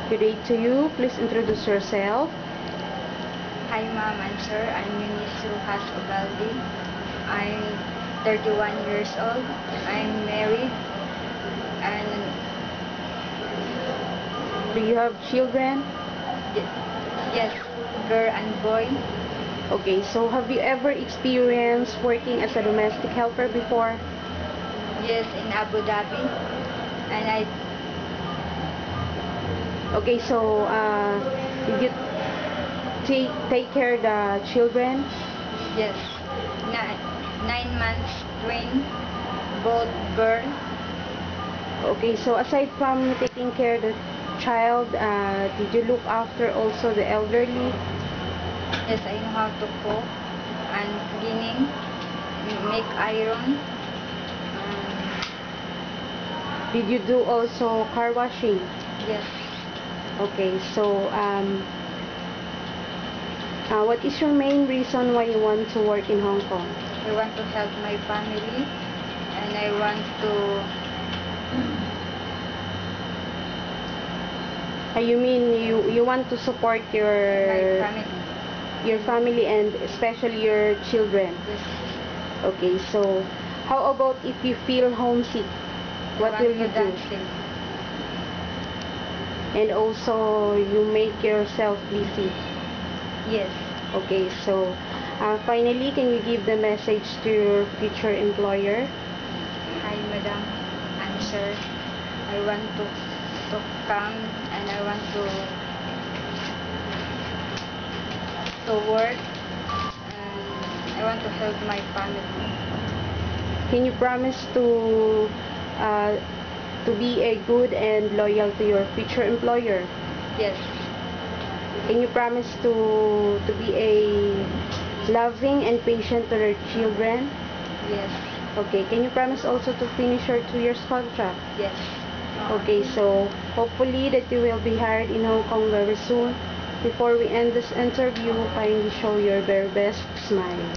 Good day to you. Please introduce yourself. Hi ma'am and sir, I'm Eunice Rujas Ugalde. I'm 31 years old. I'm married and Do you have children? yes, girl and boy. Okay, so have you ever experienced working as a domestic helper before? Yes, in Abu Dhabi. And Okay, so did you take care of the children? yes, 9 months twin, both girl. Okay, so aside from taking care of the child, did you look after also the elderly? Yes, I know how to cook and cleaning, make iron. Did you do also car washing? Yes, Okay, so what is your main reason why you want to work in Hong Kong? I want to help my family and I want to You mean you want to support my family. your family and especially your children? Yes, Okay, so how about if you feel homesick? What I will want you to do? dancing. And also you make yourself busy. Yes. Okay, so finally, can you give the message to your future employer? Hi, madam and sir. I want to come and I want to work and I want to help my family. Can you promise to be a good and loyal to your future employer? Yes. Can you promise to be a loving and patient to your children? Yes. Okay, can you promise also to finish your 2 years contract? Yes. Okay, so hopefully that you will be hired in Hong Kong very soon. Before we end this interview, kindly show your very best smile.